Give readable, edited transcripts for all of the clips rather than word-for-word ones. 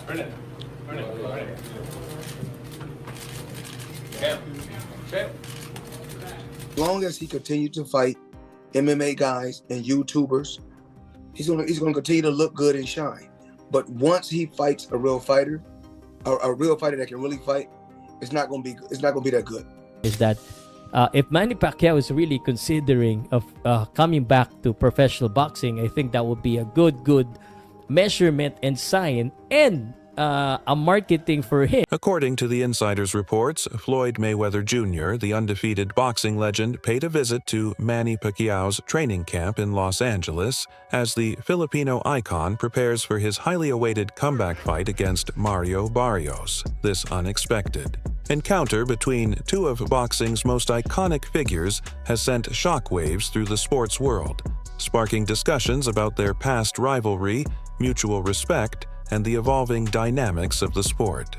Turn it. Turn it. Turn it. Bam. Bam. As long as he continues to fight MMA guys and YouTubers, he's gonna continue to look good and shine. But once he fights a real fighter, a real fighter that can really fight, it's not gonna be that good. Is that if Manny Pacquiao is really considering of coming back to professional boxing, I think that would be a good measurement and sign and a marketing for him. According to the insider's reports, Floyd Mayweather Jr., the undefeated boxing legend, paid a visit to Manny Pacquiao's training camp in Los Angeles as the Filipino icon prepares for his highly awaited comeback fight against Mario Barrios. This unexpected encounter between two of boxing's most iconic figures has sent shockwaves through the sports world, sparking discussions about their past rivalry, mutual respect, and the evolving dynamics of the sport.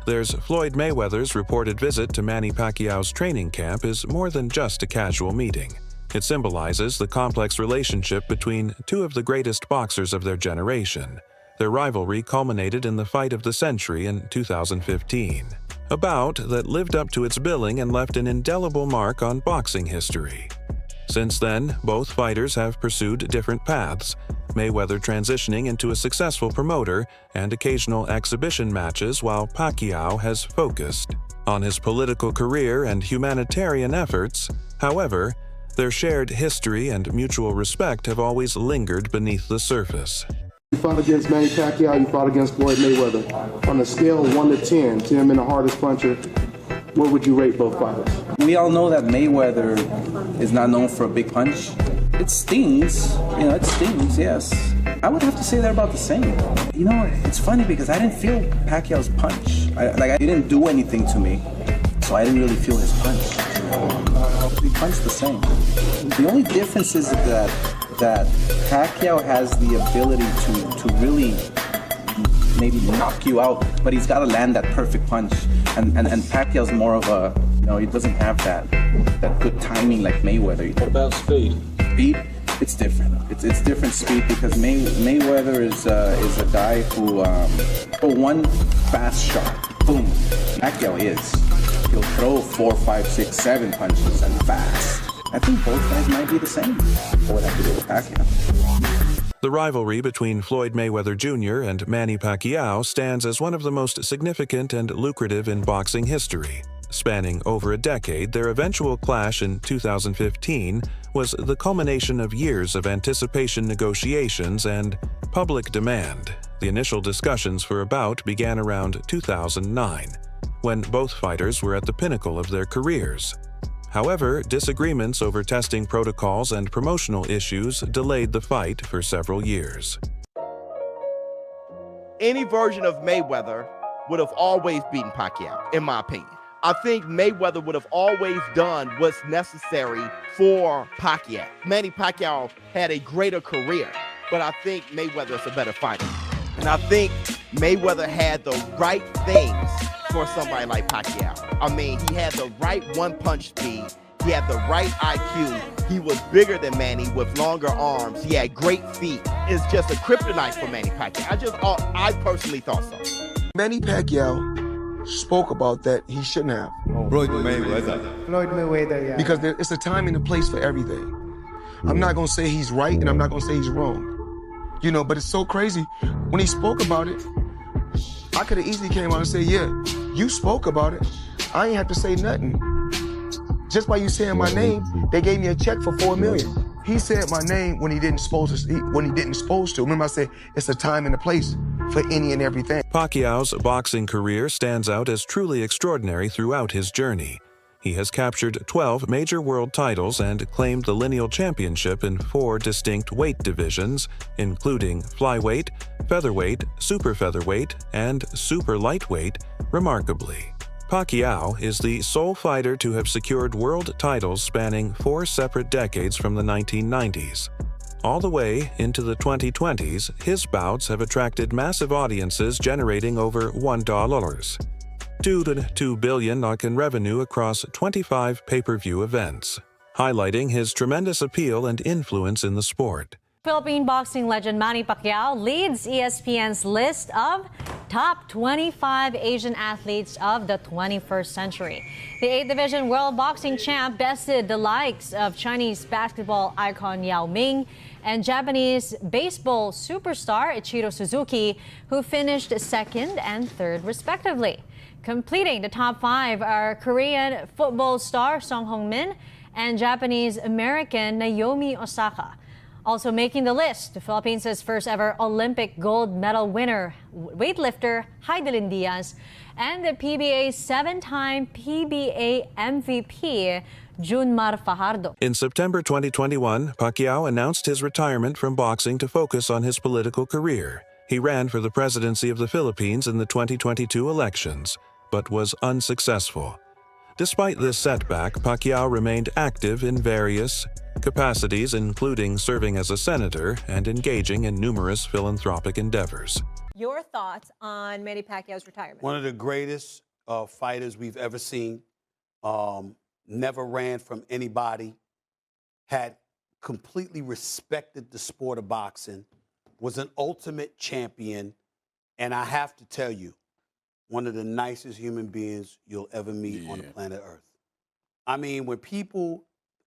There's Floyd Mayweather's reported visit to Manny Pacquiao's training camp is more than just a casual meeting. It symbolizes the complex relationship between two of the greatest boxers of their generation. Their rivalry culminated in the fight of the century in 2015, a bout that lived up to its billing and left an indelible mark on boxing history. Since then, both fighters have pursued different paths, Mayweather transitioning into a successful promoter and occasional exhibition matches, while Pacquiao has focused on his political career and humanitarian efforts. However, their shared history and mutual respect have always lingered beneath the surface. You fought against Manny Pacquiao, you fought against Floyd Mayweather. On a scale of 1 to 10, 10 being the hardest puncher, where would you rate both fighters? We all know that Mayweather is not known for a big punch. It stings, it stings, yes. I would have to say they're about the same. It's funny because I didn't feel Pacquiao's punch. He didn't do anything to me, so I didn't really feel his punch. We punched the same. The only difference is that Pacquiao has the ability to really maybe knock you out, but he's got to land that perfect punch. And Pacquiao's more of a, he doesn't have that good timing like Mayweather. What about speed? Speed, it's different. It's different speed because Mayweather is a guy who one fast shot, boom. Pacquiao he'll throw 4, 5, 6, 7 punches and fast. I think both guys might be the same. I would have to go with Pacquiao. The rivalry between Floyd Mayweather Jr. and Manny Pacquiao stands as one of the most significant and lucrative in boxing history. Spanning over a decade, their eventual clash in 2015 was the culmination of years of anticipation negotiations and public demand. The initial discussions for a bout began around 2009, when both fighters were at the pinnacle of their careers. However, disagreements over testing protocols and promotional issues delayed the fight for several years. Any version of Mayweather would have always beaten Pacquiao, in my opinion. I think Mayweather would have always done what's necessary for Pacquiao. Manny Pacquiao had a greater career, but I think Mayweather is a better fighter. And I think Mayweather had the right things for somebody like Pacquiao. I mean, he had the right one-punch speed. He had the right IQ. He was bigger than Manny with longer arms. He had great feet. It's just a kryptonite for Manny Pacquiao. I personally thought so. Manny Pacquiao spoke about that he shouldn't have. Floyd Mayweather, yeah. Because it's a time and a place for everything. I'm not going to say he's right and I'm not going to say he's wrong. But it's so crazy. When he spoke about it, I could have easily came out and said, yeah, you spoke about it. I ain't have to say nothing. Just by you saying my name, they gave me a check for $4 million. He said my name when he didn't supposed to. Remember I said it's a time and a place for any and everything. Pacquiao's boxing career stands out as truly extraordinary throughout his journey. He has captured 12 major world titles and claimed the lineal championship in 4 distinct weight divisions, including flyweight, featherweight, super featherweight, and super lightweight, remarkably. Pacquiao is the sole fighter to have secured world titles spanning 4 separate decades from the 1990s. All the way into the 2020s, his bouts have attracted massive audiences generating over $1 to $2 billion in revenue across 25 pay-per-view events, highlighting his tremendous appeal and influence in the sport. Philippine boxing legend Manny Pacquiao leads ESPN's list of top 25 Asian athletes of the 21st century. The 8th Division World Boxing Champ bested the likes of Chinese basketball icon Yao Ming and Japanese baseball superstar Ichiro Suzuki, who finished second and third respectively. Completing the top 5 are Korean football star Song Hong-min and Japanese-American Naomi Osaka. Also making the list, the Philippines' first ever Olympic gold medal winner, weightlifter Heidelin Diaz, and the PBA's 7-time PBA MVP, Junmar Fajardo. In September 2021, Pacquiao announced his retirement from boxing to focus on his political career. He ran for the presidency of the Philippines in the 2022 elections, but was unsuccessful. Despite this setback, Pacquiao remained active in various capacities, including serving as a senator and engaging in numerous philanthropic endeavors. Your thoughts on Manny Pacquiao's retirement? One of the greatest fighters we've ever seen. Never ran from anybody. Had completely respected the sport of boxing. Was an ultimate champion. And I have to tell you, one of the nicest human beings you'll ever meet on the planet Earth. I mean, when people,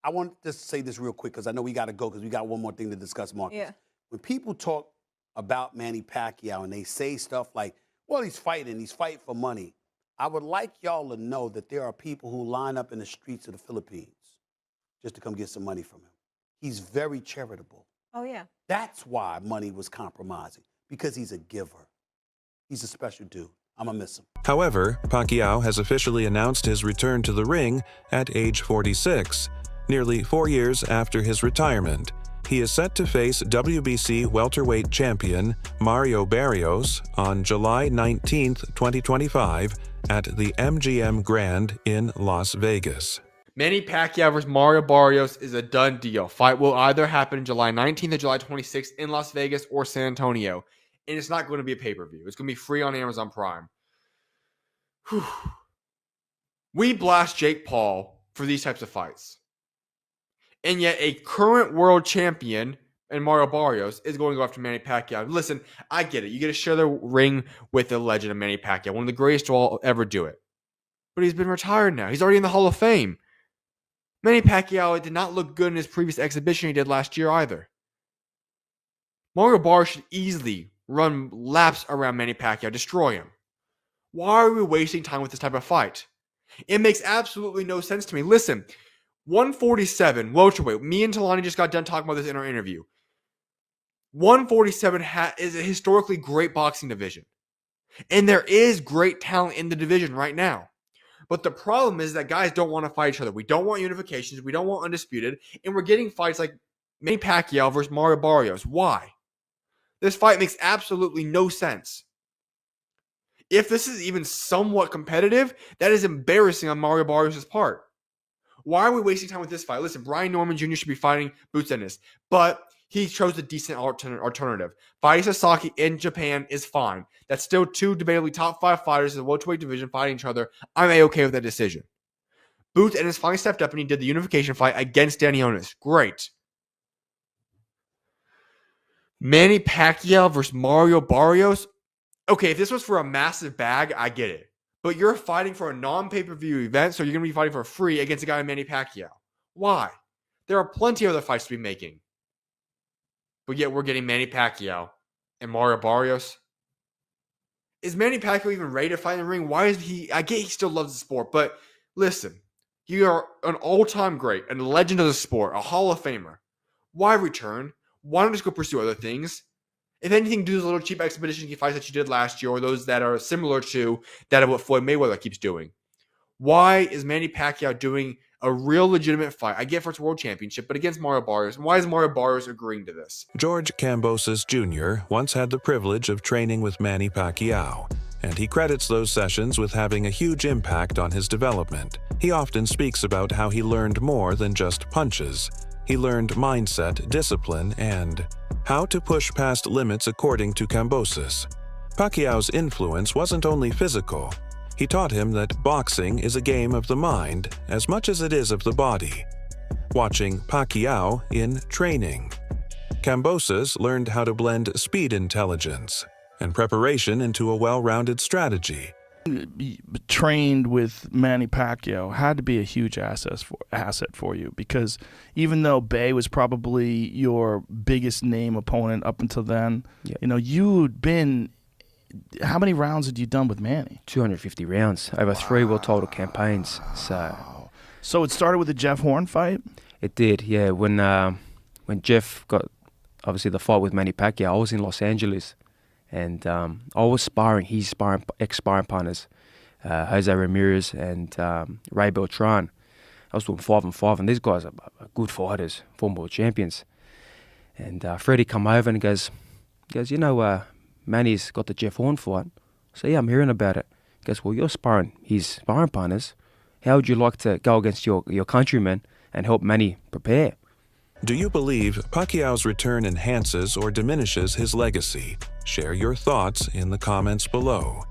I want to say this real quick because I know we got to go because we got one more thing to discuss, Marcus. Yeah. When people talk about Manny Pacquiao and they say stuff like, well, he's fighting for money. I would like y'all to know that there are people who line up in the streets of the Philippines just to come get some money from him. He's very charitable. Oh, yeah. That's why money was compromising, because he's a giver. He's a special dude. I'm going to miss him. However, Pacquiao has officially announced his return to the ring at age 46, nearly 4 years after his retirement. He is set to face WBC welterweight champion Mario Barrios on July 19, 2025 at the MGM Grand in Las Vegas. Manny Pacquiao versus Mario Barrios is a done deal. Fight will either happen July 19th or July 26th in Las Vegas or San Antonio. And it's not going to be a pay-per-view. It's going to be free on Amazon Prime. Whew. We blast Jake Paul for these types of fights. And yet a current world champion in Mario Barrios is going to go after Manny Pacquiao. Listen, I get it. You get to share the ring with the legend of Manny Pacquiao, one of the greatest to all ever do it. But he's been retired now. He's already in the Hall of Fame. Manny Pacquiao did not look good in his previous exhibition he did last year either. Mario Barrios should easily run laps around Manny Pacquiao, destroy him. Why are we wasting time with this type of fight? It makes absolutely no sense to me. Listen, 147, welterweight. Me and Talani just got done talking about this in our interview. 147 is a historically great boxing division. And there is great talent in the division right now. But the problem is that guys don't want to fight each other. We don't want unifications. We don't want undisputed. And we're getting fights like Manny Pacquiao versus Mario Barrios. Why? This fight makes absolutely no sense. If this is even somewhat competitive, that is embarrassing on Mario Barrios' part. Why are we wasting time with this fight? Listen, Brian Norman Jr. should be fighting Boots Ennis, but he chose a decent alternative. Fighting Sasaki in Japan is fine. That's still 2 debatably top 5 fighters in the welterweight division fighting each other. I'm A-okay with that decision. Boots Ennis finally stepped up and he did the unification fight against Danny Onis. Great. Manny Pacquiao versus Mario Barrios. Okay, if this was for a massive bag, I get it. But you're fighting for a non-pay-per-view event, so you're going to be fighting for free against a guy like Manny Pacquiao. Why? There are plenty of other fights to be making. But yet we're getting Manny Pacquiao and Mario Barrios. Is Manny Pacquiao even ready to fight in the ring? Why is he? I get he still loves the sport, but listen, you are an all-time great, a legend of the sport, a Hall of Famer. Why return? Why not just go pursue other things? If anything, do those little cheap expedition fights that you did last year, or those that are similar to that of what Floyd Mayweather keeps doing. Why is Manny Pacquiao doing a real legitimate fight? I get for its world championship, but against Mario Barrios. And why is Mario Barrios agreeing to this? George Kambosos Jr. once had the privilege of training with Manny Pacquiao, and he credits those sessions with having a huge impact on his development. He often speaks about how he learned more than just punches. He learned mindset, discipline, and how to push past limits according to Kambosos. Pacquiao's influence wasn't only physical. He taught him that boxing is a game of the mind as much as it is of the body. Watching Pacquiao in training, Kambosos learned how to blend speed intelligence and preparation into a well-rounded strategy. Trained with Manny Pacquiao had to be a huge asset for you, because even though Bay was probably your biggest name opponent up until then, you'd been. How many rounds had you done with Manny? 250 rounds over 3 world title campaigns. So it started with the Jeff Horn fight? It did, yeah. When Jeff got, obviously, the fight with Manny Pacquiao, I was in Los Angeles, and I was sparring his ex-sparring partners, Jose Ramirez and Ray Beltran. I was doing 5-5, and these guys are good fighters, former world champions. And Freddie come over and goes, Manny's got the Jeff Horn fight. So yeah, I'm hearing about it. He goes, well, you're sparring his sparring partners. How would you like to go against your countrymen and help Manny prepare? Do you believe Pacquiao's return enhances or diminishes his legacy? Share your thoughts in the comments below.